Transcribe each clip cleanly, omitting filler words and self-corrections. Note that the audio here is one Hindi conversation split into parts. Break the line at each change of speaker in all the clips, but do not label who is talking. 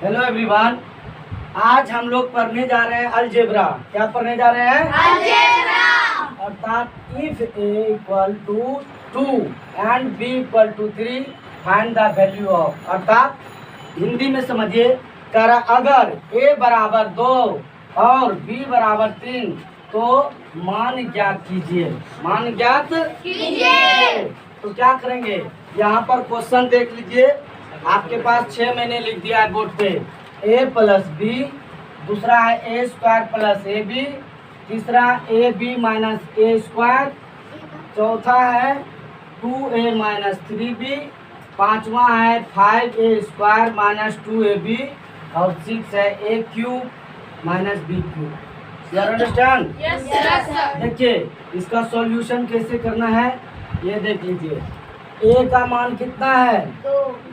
हेलो एवरीवन, आज हम लोग पढ़ने जा रहे हैं अलजेब्रा। क्या पढ़ने जा रहे हैं? अलजेब्रा। अर्थात if a equal to 2 and b equal to 3 find the value of. अर्थात हिंदी में समझिए, कह रहा अगर a बराबर 2 और b बराबर 3 तो मान ज्ञात कीजिए। मान ज्ञात कीजिए। तो क्या करेंगे, यहाँ पर क्वेश्चन देख लीजिए। आपके पास 6 मैंने लिख दिया है बोर्ड पे। a प्लस बी, दूसरा है a square plus a b, तीसरा a b minus a square, चौथा है 2a माइनस 3b, पांचवा है 5a स्क्वायर माइनस 2ab और 6 है a cube minus b cube. यार अंडरस्टैंड? देखिए इसका सॉल्यूशन कैसे करना है ये देख लीजिए। a का मान कितना है?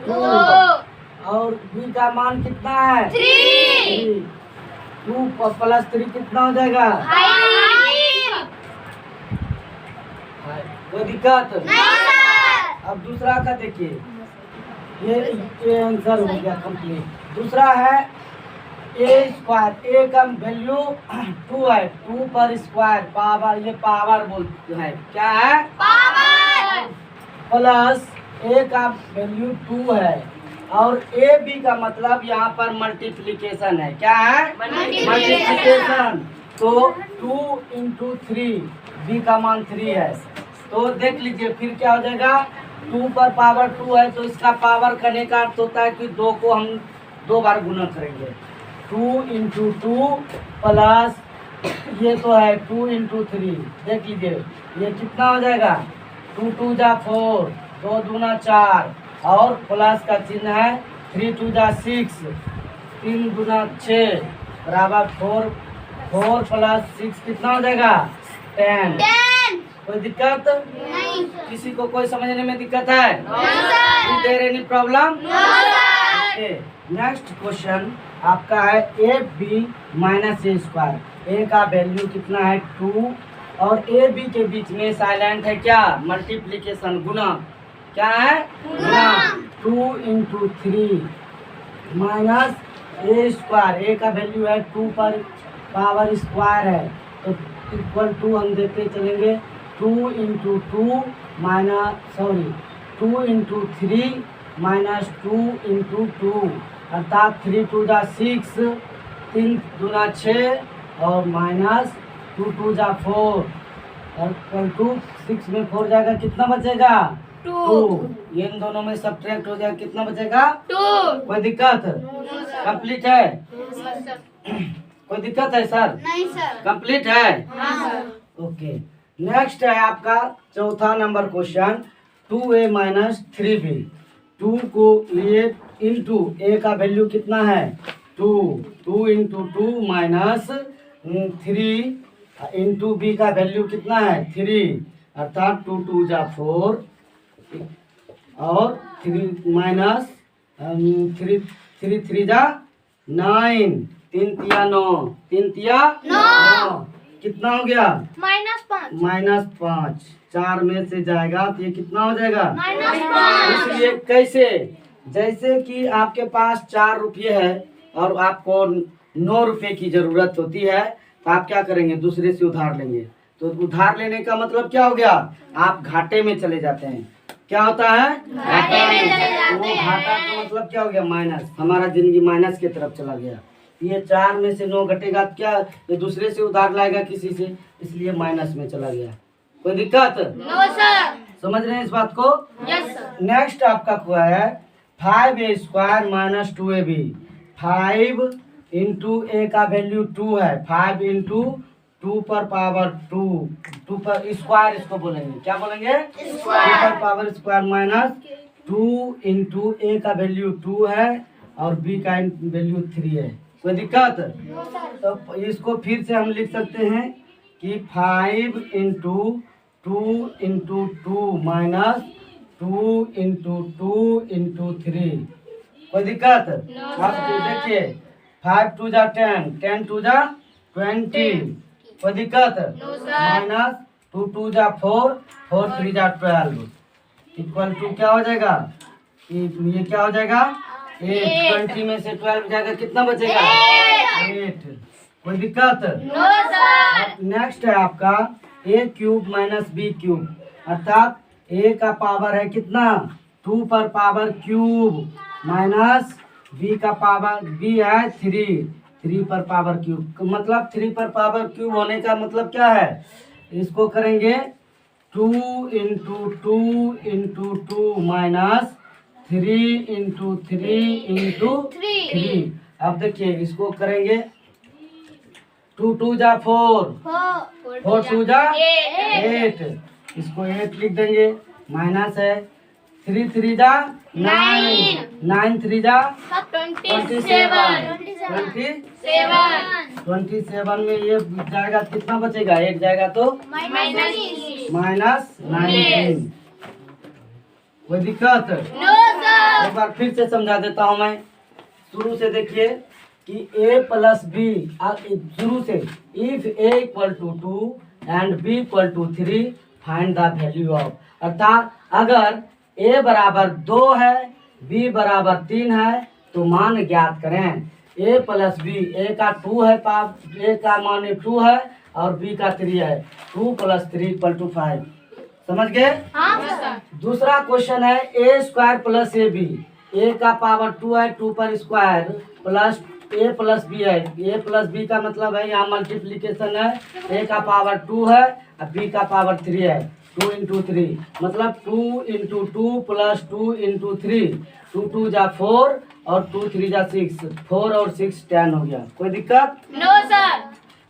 2 और b का मान कितना है? 3। 2 प्लस 3 कितना हो जाएगा? 5। कोई दिक्कत नहीं। अब दूसरा का देखिए, ये आंसर हो गया कंप्लीट। दूसरा है a स्क्वायर। a का वैल्यू 2 है, 2 पर स्क्वायर पावर, ये पावर बोलते हैं। क्या है? पावर। प्लस a का वैल्यू 2 है और ए बी का मतलब यहाँ पर मल्टीप्लिकेशन है। क्या है? मल्टीप्लिकेशन। तो 2 इंटू 3, बी का मान 3 है। तो देख लीजिए फिर क्या हो जाएगा, 2 पर पावर 2 है तो इसका पावर करने का अर्थ होता है कि 2 को हम 2 बार गुना करेंगे। 2 इंटू 2 प्लस ये तो है 2 इंटू 3। देख लीजिए ये कितना हो जाएगा, 2 2 जा 4, 2 दूना 4 और प्लस का चिन्ह है, 3 2 जा 6, 3 दूना 6 बराबर 4, 4 प्लस 6 कितना हो जाएगा? 10। कोई दिक्कत नहीं? किसी को कोई समझने में दिक्कत है? Is there any problem? Next question आपका है a b minus a square. A का वैल्यू कितना है? 2 और ए बी के बीच में साइलेंट है क्या? मल्टीप्लिकेशन, गुना। क्या है? गुना। 2 into 3 minus a square. A का वैल्यू है 2 पर पावर स्क्वायर है तो इक्वल टू हम देते चलेंगे 2 into 2 minus 2 into 3 minus 2 into 2 अर्थात 3 2 जा 6, 3 दूना 6 और माइनस 2 2 जा 4 इक्वल टू 6 में 4 जाएगा, कितना बचेगा? 2। ये इन दोनों में सब्ट्रैक्ट हो जाएगा, कितना बचेगा? 2। कोई दिक्कत? कंप्लीट है? कोई दिक्कत है सर? नहीं सर। कंप्लीट है? हाँ सर। ओके। नेक्स्ट है आपका चौथा number question, 2a minus 3b। 2 को लिए इंटू a का वैल्यू कितना है? 2 इंटू 2 माइनस 3 इंटू b का वैल्यू कितना है? 3 अर्थात 2 2 जा 4 और 3 माइनस 3 3 जा 9, 3 तिया 9, 3 तिया 9 कितना हो गया? -5। 4 में से जाएगा तो ये कितना हो जाएगा? -5। इसलिए कैसे, जैसे कि आपके पास 4 रुपये है और आपको 9 रुपये की जरूरत होती है तो आप क्या करेंगे? दूसरे से उधार लेंगे। तो उधार लेने का मतलब क्या हो गया? आप घाटे में चले जाते हैं। क्या होता है? घाटे में चले जाते हैं। घाटा का मतलब क्या हो गया? माइनस। हमारा जिंदगी माइनस की तरफ चला गया। ये 4 में से 9 घटेगा क्या? ये दूसरे से उधार लाएगा किसी से, इसलिए माइनस में चला गया। कोई दिक्कत? No sir. समझ रहे हैं इस बात को? Yes sir. नेक्स्ट आपका हुआ है 5a square minus 2ab। 5 into ए का वैल्यू 2 है, 5 इंटू 2 पर पावर 2 पर स्क्वायर इसको बोलेंगे। क्या बोलेंगे? स्क्वायर। 2 पर पावर स्क्वायर माइनस 2 इंटू ए का वैल्यू 2 है और बी का वैल्यू 3 है। कोई दिक्कत? तो इसको फिर से हम लिख सकते हैं कि 5 इंटू 2 माइनस 2 इंटू 2 इंटू 3। कोई दिक्कत? आप देखिए 5 2 जा 10, 10 2 जा 20। कोई दिक्कत? माइनस 2 2 जा 4, 4 3 जा 12 इक्वल टू क्या हो जाएगा? ये क्या हो जाएगा? 8। 20 में से 12 जाएगा, कितना बचेगा? 8। कोई दिक्कत?
No sir.
नेक्स्ट है आपका a cube minus b cube, अर्थात a का पावर है कितना? 2 पर पावर क्यूब माइनस b का पावर b है 3 पर पावर क्यूब, मतलब 3 पर पावर क्यूब होने का मतलब क्या है? इसको करेंगे 2 into 2 into 2 minus 3 into 3 into 3। अब देखिए इसको करेंगे 2 2 जा 4, 4 2 जा 8, इसको 8 लिख देंगे, माइनस है 3 3 जा 9, 9 3 जा 27 में ये जाएगा, कितना बचेगा? 1 जाएगा तो माइनस 19। कोई दिक्कत?
No sir.
एक बार फिर से समझा देता हूँ मैं, शुरू से देखिए कि a प्लस बी, शुरू से if a equal to 2 and b equal to 3 find the value of, अर्थात अगर a बराबर 2 है b बराबर 3 है तो मान ज्ञात करें। a प्लस बी, a का 2 है, a का मान 2 है और b का 3 है, 2 प्लस 3 इक्वल टू 5। समझ गए?
हाँ सर।
दूसरा क्वेश्चन है a square plus a b, a का पावर 2 है, 2 पर square plus a plus b है, a प्लस बी का मतलब है यहाँ मल्टीप्लीकेशन है, a का पावर 2 है और b का पावर 3 है, 2 इंटू 3 मतलब 2 इंटू 2 प्लस 2 इंटू 3, 2 2 जा 4 और 2 3 जा 6, 4 और 6 10 हो गया। कोई दिक्कत?
No sir.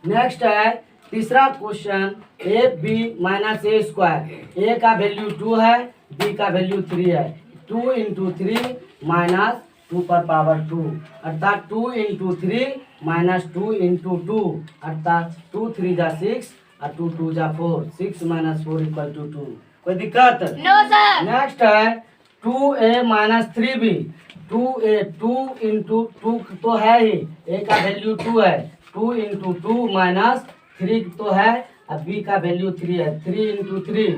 नेक्स्ट है तीसरा question, a b minus a square, a का वैल्यू 2 है, बी का वैल्यू 3 है, 2 इंटू 3 माइनस 2 पर पावर 2, अर्थात 2 इंटू 3 माइनस 2 इंटू 2, अर्थात 2 3 जा 6 और 2 2 जा 4, 6 माइनस 4 इक्वल टू 2। कोई दिक्कत?
No sir.
नेक्स्ट है 2a minus 3b, 2a 2 into 2 तो है ही, a का वैल्यू 2 है, 2 इंटू 2 माइनस 3 तो है और b का वैल्यू 3 है, 3 इंटू 3,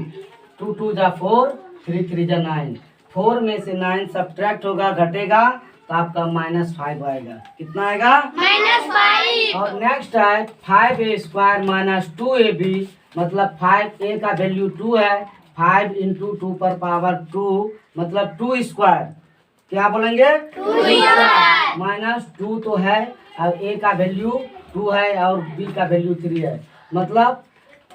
2 2 जा 4, 3 3 जा 9, 4 में से 9 सब्ट्रैक्ट होगा, घटेगा तो आपका -5 आएगा। कितना आएगा?
-5।
और नेक्स्ट है 5a स्क्वायर माइनस 2ab, मतलब 5a का वैल्यू 2 है, 5 इंटू 2 पर पावर 2 मतलब 2 स्क्वायर, क्या बोलेंगे?
2 स्क्वायर
माइनस 2 तो है और a का वैल्यू 2 है और b का वैल्यू 3 है, मतलब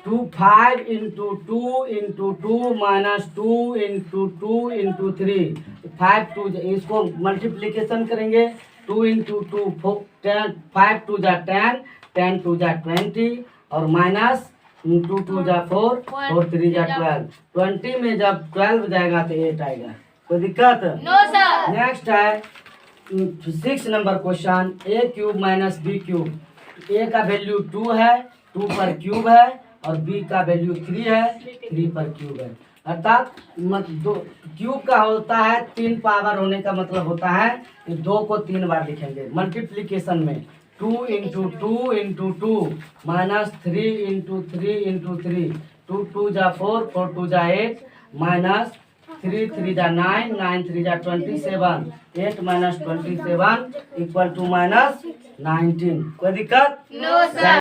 5 into 2 into 2 minus 2 into 2 into 3, 5 2, इसको मल्टीप्लीकेशन करेंगे 2 इंटू 2 10, 5 2 जा 10, 10 2 जा 20 और माइनस 2 2 जा 4, 4 3 जा 12, 20 में जब 12 जाएगा तो 8 आएगा। कोई दिक्कत?
No sir.
नेक्स्ट है 6 number question, a cube minus b cube, a का वैल्यू 2 है, 2 पर क्यूब है और b का वैल्यू 3 है, 3 पर क्यूब है, अर्थात क्यूब का होता है 3 पावर होने का मतलब होता है कि 2 को 3 बार लिखेंगे मल्टीप्लीकेशन में, 2 into 2 into 2 minus 3 into 3 into 3, 2 2 जा 4, 4 2 जा 8 माइनस 3 3 जा 9, 9 3 जा 27, 8 माइनस 27 इक्वल टू -19। कोई दिक्कत?
No sir.